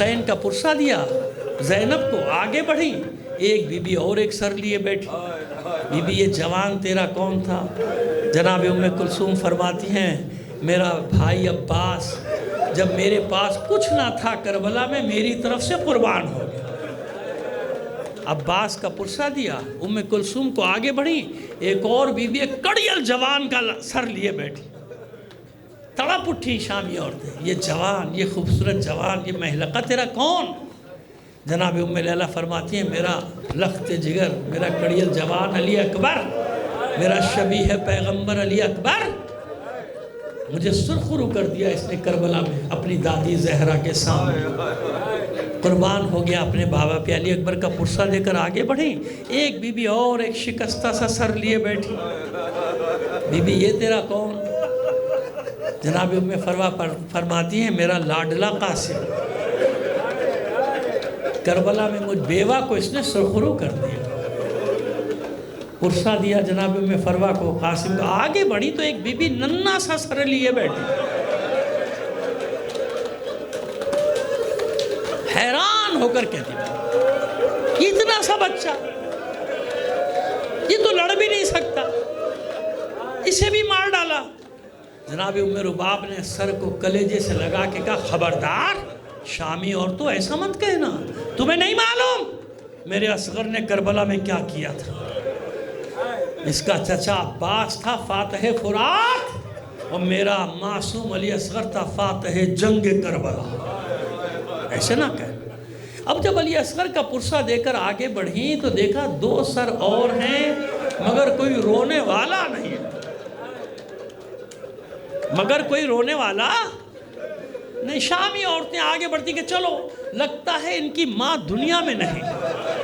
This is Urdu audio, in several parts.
حسین کا پرسہ دیا زینب کو، آگے بڑھی، ایک بی بی اور ایک سر لیے بیٹھی۔ بی بی یہ جوان تیرا کون تھا؟ جناب ام کلثوم فرماتی ہیں میرا بھائی عباس جب میرے پاس کچھ نہ تھا کربلا میں میری طرف سے قربان ہو گیا۔ عباس کا پرسہ دیا، ام کلثوم کو آگے بڑھی، ایک اور بی بی ایک کڑیل جوان کا سر لیے بیٹھی۔ تڑپ اٹھی شامی عورتیں، یہ جوان، یہ خوبصورت جوان، یہ محلقہ تیرا کون؟ جناب ام لیلہ فرماتی ہیں میرا لخت جگر، میرا کڑیل جوان علی اکبر، میرا شبیہ پیغمبر علی اکبر، مجھے سرخرو کر دیا اس نے کربلا میں اپنی دادی زہرا کے سامنے، قربان ہو گیا اپنے بابا پہ۔ علی اکبر کا پرسہ دے کر آگے بڑھی، ایک بی بی اور ایک شکستہ سا سر لیے بیٹھی۔ بی بی یہ تیرا کون؟ جناب ام فرماتی ہیں میرا لاڈلا قاسم، کربلا میں مجھ بیوہ کو اس نے سرخرو کر دیا۔ پرسہ دیا جناب ام فروا کو، قاسم کو، آگے بڑھی تو ایک بی بی ننھا سا سر لیے بیٹھی۔ حیران ہو کر کہتی یہ اتنا سا بچہ، یہ تو لڑ بھی نہیں سکتا، اسے بھی مار ڈالا۔ جناب ام رباب نے سر کو کلیجے سے لگا کے کہا خبردار شامی اور تو ایسا مت کہنا، تمہیں نہیں معلوم میرے اصغر نے کربلا میں کیا کیا تھا۔ اس کا چچا عباس تھا فاتح فرات اور میرا معصوم علی اصغر تھا فاتح جنگ کربلا، ایسے نہ کہہ۔ اب جب علی اصغر کا پرسہ دے کر آگے بڑھی تو دیکھا دو سر اور ہیں مگر کوئی رونے والا نہیں، مگر کوئی رونے والا نہیں۔ شامی عورتیں آگے بڑھتی کہ چلو لگتا ہے ان کی ماں دنیا میں نہیں،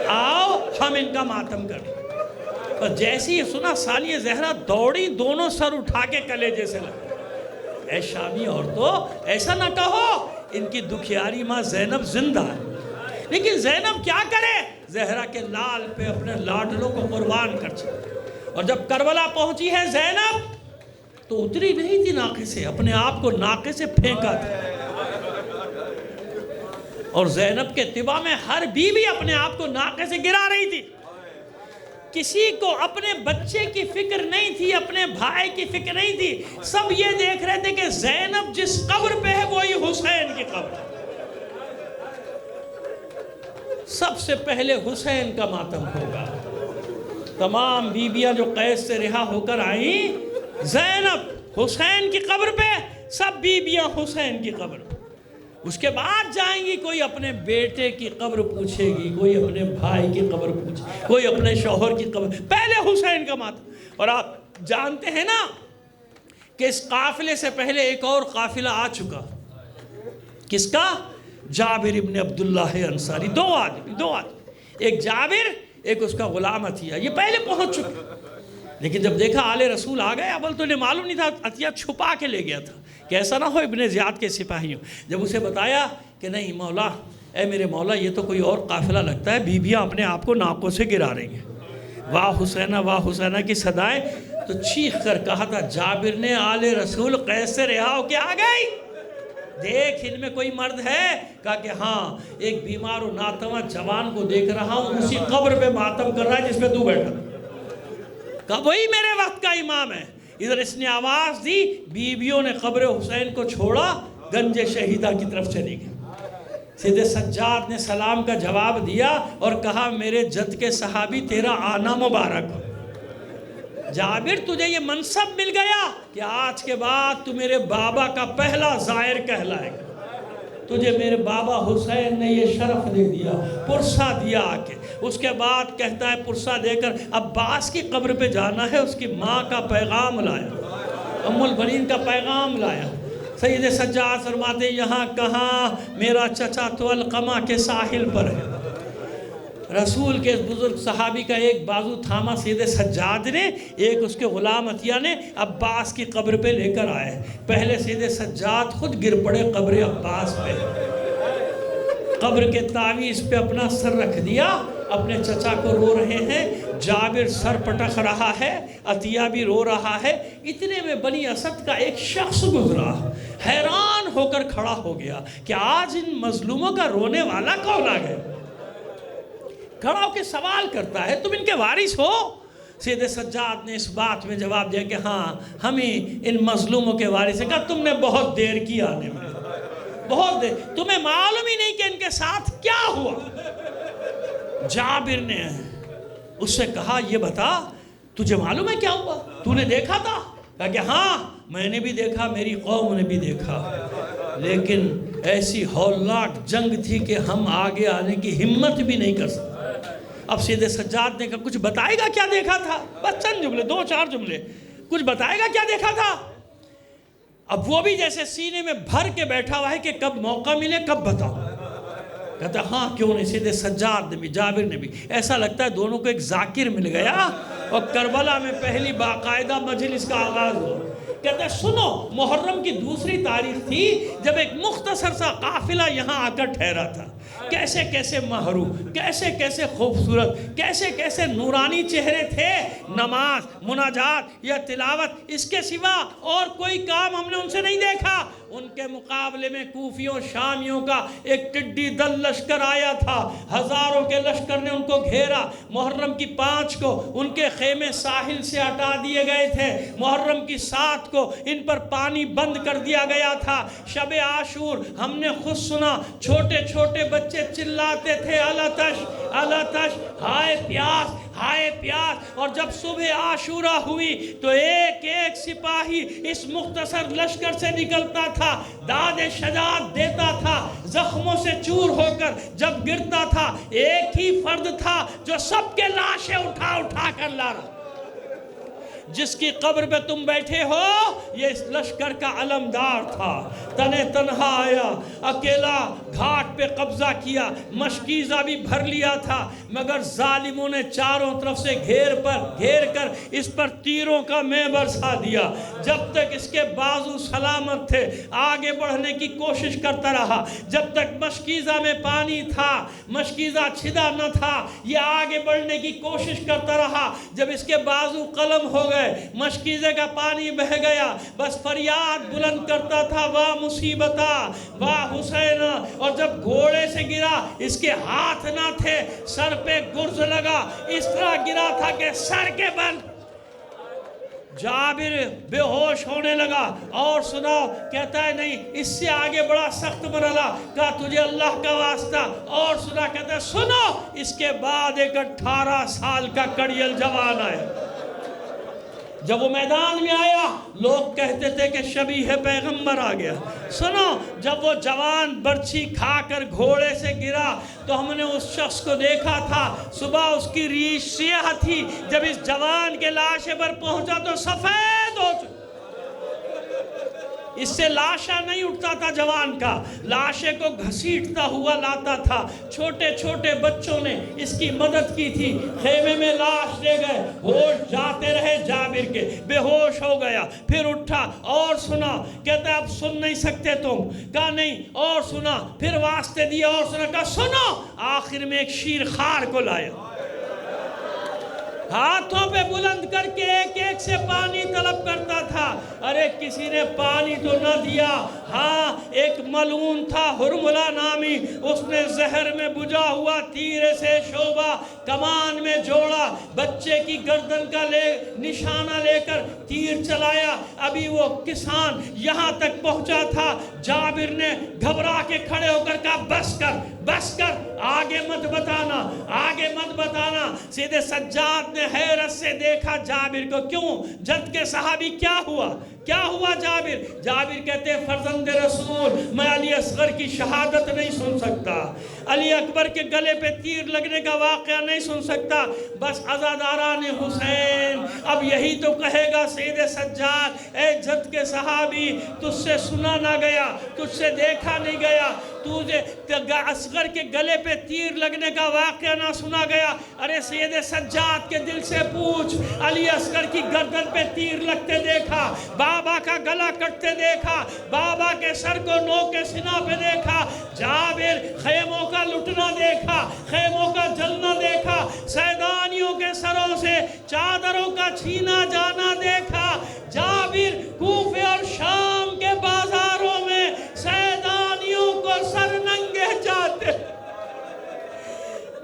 آؤ ہم ان کا ماتم کریں۔ اور جیسے ہی سنا ثانیہ زہرا دوڑی، دونوں سر اٹھا کے کلیجے سے لگا۔ اے شامی عورتوں ایسا نہ کہو، ان کی دکھیاری ماں زینب زندہ ہے، لیکن زینب کیا کرے؟ زہرا کے لال پہ اپنے لاڈلوں کو قربان کر چکے۔ اور جب کربلا پہنچی ہے زینب تو اتری نہیں تھی ناقے سے، اپنے آپ کو ناقے سے پھینکا تھا۔ اور زینب کے اتباع میں ہر بیوی اپنے آپ کو ناقے سے گرا رہی تھی۔ کسی کو اپنے بچے کی فکر نہیں تھی، اپنے بھائی کی فکر نہیں تھی، سب یہ دیکھ رہے تھے کہ زینب جس قبر پہ ہے وہی حسین کی قبر ہے۔ سب سے پہلے حسین کا ماتم ہوگا۔ تمام بیویاں جو قید سے رہا ہو کر آئیں، زینب حسین کی قبر پہ، سب بیویاں حسین کی قبر پہ۔ اس کے بعد جائیں گی، کوئی اپنے بیٹے کی قبر پوچھے گی، کوئی اپنے بھائی کی قبر پوچھے گی، کوئی اپنے شوہر کی قبر، پہلے حسین کا ماتم۔ اور آپ جانتے ہیں نا کہ اس قافلے سے پہلے ایک اور قافلہ آ چکا، کس کا؟ جابر ابن عبداللہ انصاری، دو آدمی، ایک جابر ایک اس کا غلام عطیہ، یہ پہلے پہنچ چکے۔ لیکن جب دیکھا آل رسول آ گئے، اول تو انہیں معلوم نہیں تھا، عطیہ چھپا کے لے گیا تھا کہ ایسا نہ ہو ابن زیاد کے سپاہی ہوں۔ جب اسے بتایا کہ نہیں مولا، اے میرے مولا یہ تو کوئی اور قافلہ لگتا ہے، بیویاں اپنے آپ کو ناکوں سے گرا رہی ہیں، واہ حسینہ کی صدائیں، تو چیخ کر کہا تھا جابر نے آل رسول قید سے رہا ہو کے آ گئی، دیکھ ان میں کوئی مرد ہے؟ کہا کہ ہاں، ایک بیمار و ناتواں جوان کو دیکھ رہا ہوں، اسی قبر پہ ماتم کر رہا ہے جس پہ تو بیٹھا۔ کہا وہی میرے وقت کا امام ہے۔ ادھر اس نے آواز دی، بیویوں نے قبر حسین کو چھوڑا، گنج شہیدہ کی طرف چلی گئی۔ سیدے سجاد نے سلام کا جواب دیا اور کہا میرے جد کے صحابی تیرا آنا مبارک ہو۔ جابر تجھے یہ منصب مل گیا کہ آج کے بعد تو میرے بابا کا پہلا زائر کہلائے گا، تجھے میرے بابا حسین نے یہ شرف دے دیا، پرسہ دیا آکے۔ اس کے بعد کہتا ہے پرسہ دے کر عباس کی قبر پہ جانا ہے، اس کی ماں کا پیغام لایا، ام البنین کا پیغام لایا۔ سید سجاد فرماتے یہاں کہاں، میرا چچا تو القمہ کے ساحل پر ہے۔ رسول کے بزرگ صحابی کا ایک بازو تھاما سید سجاد نے، ایک اس کے غلام عطیہ نے، عباس کی قبر پہ لے کر آئے۔ پہلے سید سجاد خود گر پڑے قبر عباس پہ، قبر کے تعویذ پہ اپنا سر رکھ دیا، اپنے چچا کو رو رہے ہیں، جابر سر پٹک رہا ہے، عطیہ بھی رو رہا ہے۔ اتنے میں بنی اسد کا ایک شخص گزرا، حیران ہو کر کھڑا ہو گیا کہ آج ان مظلوموں کا رونے والا کون آ گیا؟ کھڑا ہو کے سوال کرتا ہے تم ان کے وارث ہو؟ سید سجاد نے اس بات میں جواب دیا کہ ہاں ہمیں ان مظلوموں کے وارث ہیں۔ کہا تم نے بہت دیر کی آنے میں، بہت دیر، تمہیں معلوم ہی نہیں کہ ان کے ساتھ کیا ہوا۔ جابر نے اس سے کہا یہ بتا تجھے معلوم ہے کیا ہوا؟ تو نے دیکھا تھا؟ کہا کہ ہاں میں نے بھی دیکھا، میری قوم نے بھی دیکھا، لیکن ایسی ہولناک جنگ تھی کہ ہم آگے آنے کی ہمت بھی نہیں کر سکتے۔ اب سید سجاد نے کہا کچھ بتائے گا کیا دیکھا تھا؟ بس چند جملے، 2-4 جملے، کچھ بتائے گا کیا دیکھا تھا؟ اب وہ بھی جیسے سینے میں بھر کے بیٹھا ہوا ہے کہ کب موقع ملے کب بتاؤں۔ کہتا ہاں کیوں نہیں۔ سید سجاد نے بھی جابر نے بھی، ایسا لگتا ہے دونوں کو ایک ذاکر مل گیا اور کربلا میں پہلی باقاعدہ مجلس کا آغاز ہوا۔ کہتا ہے سنو، محرم کی 2 تاریخ تھی جب ایک مختصر سا قافلہ یہاں آ کر ٹھہرا تھا۔ کیسے کیسے محروم، کیسے کیسے خوبصورت، کیسے کیسے نورانی چہرے تھے۔ نماز، مناجات یا تلاوت، اس کے سوا اور کوئی کام ہم نے ان سے نہیں دیکھا۔ ان کے مقابلے میں کوفیوں شامیوں کا ایک ٹڈی دل لشکر آیا تھا، ہزاروں کے لشکر نے ان کو گھیرا۔ محرم کی 5 کو ان کے خیمے ساحل سے ہٹا دیے گئے تھے، محرم کی 7 کو ان پر پانی بند کر دیا گیا تھا۔ شب عاشور ہم نے خود سنا، چھوٹے چھوٹے بچے چلاتے تھے الاتش الاتش، ہائے پیاس ہائے پیاس۔ اور جب صبح عاشورہ ہوئی تو ایک ایک سپاہی اس مختصر لشکر سے نکلتا تھا، داد شجاعت دیتا تھا، زخموں سے چور ہو کر جب گرتا تھا ایک ہی فرد تھا جو سب کے لاشیں اٹھا اٹھا کر لا رہا۔ جس کی قبر پہ تم بیٹھے ہو یہ اس لشکر کا علمدار تھا۔ تنہ تنہا آیا، اکیلا گھاٹ پہ قبضہ کیا، مشکیزہ بھی بھر لیا تھا، مگر ظالموں نے چاروں طرف سے گھیر کر اس پر تیروں کا مے برسا دیا۔ جب تک اس کے بازو سلامت تھے آگے بڑھنے کی کوشش کرتا رہا، جب تک مشکیزہ میں پانی تھا، مشکیزہ چھدا نہ تھا، یہ آگے بڑھنے کی کوشش کرتا رہا۔ جب اس کے بازو قلم ہو گئے، مشکیزے کا پانی بہ گیا، بس فریاد بلند کرتا تھا واہ مصیبتا واہ حسین۔ اور جب گھوڑے سے گرا اس کے ہاتھ نہ تھے، سر پہ گرز لگا، اس طرح گرا تھا کہ سر کے بل۔ جابر بے ہوش ہونے لگا۔ اور سناؤ، کہتا ہے نہیں اس سے آگے بڑا سخت مرحلہ۔ کہا تجھے اللہ کا واسطہ اور سنا، کہتا ہے سنو، اس کے بعد ایک 18 سال کا کڑیل جوان آئے۔ جب وہ میدان میں آیا لوگ کہتے تھے کہ شبیہ پیغمبر آ گیا۔ سنو، جب وہ جوان برچھی کھا کر گھوڑے سے گرا تو ہم نے اس شخص کو دیکھا تھا، صبح اس کی ریش سیاہ تھی، جب اس جوان کے لاشے پر پہنچا تو سفید ہو چکا۔ اس سے لاشا نہیں اٹھتا تھا جوان کا، لاشے کو گھسیٹتا ہوا لاتا تھا۔ چھوٹے چھوٹے بچوں نے اس کی مدد کی تھی، خیمے میں لاش لے گئے، ہوش جاتے رہے جابر کے، بے ہوش ہو گیا، پھر اٹھا اور سنا، کہتا ہے اب سن نہیں سکتے تم؟ کہا نہیں، اور سنا، پھر واسطے دیا اور سنا، کہا سنو، آخر میں ایک شیر خار کو لایا، ہاتھوں پہ بلند کر کے ایک ایک سے پانی طلب کرتا تھا۔ ارے کسی نے پانی تو نہ دیا، ہاں ایک ملعون تھا ہرملہ نامی، اس نے زہر میں بجھا ہوا تیرے سے شعبہ کمان میں جوڑا، بچے کی گردن کا نشانہ لے کر تیر چلایا۔ ابھی وہ کسان یہاں تک پہنچا تھا، جابر نے گھبرا کے کھڑے ہو کر کہا بس کر بس کر، آگے مت بتانا، آگے مت بتانا۔ سید سجاد نے حیرت سے دیکھا جابر کو، کیوں جد کے صحابی کیا ہوا؟ کیا ہوا جابر؟ جابر کہتے ہیں فرزند رسول، میں علی اصغر کی شہادت نہیں سن سکتا، علی اکبر کے گلے پہ تیر لگنے کا واقعہ نہیں سن سکتا، بس عزاداران حسین۔ اب یہی تو کہے گا سید سجاد، اے جد کے صحابی، تجھ سے سنا نہ گیا، تجھ سے دیکھا نہیں گیا، تجھے اصغر کے گلے پہ تیر لگنے کا واقعہ نہ سنا گیا۔ ارے سید سجاد کے دل سے پوچھ، علی اصغر کی گردن پہ تیر لگتے دیکھا، بابا کا گلا کٹتے دیکھا، بابا کے سر کو نوک سینہ پہ دیکھا، جابر خیموں کا لٹنا دیکھا، خیموں کا جلنا دیکھا، سیدانیوں کے سروں سے چادروں کا چھینا جانا دیکھا۔ جابر کوفے اور شام کے بازاروں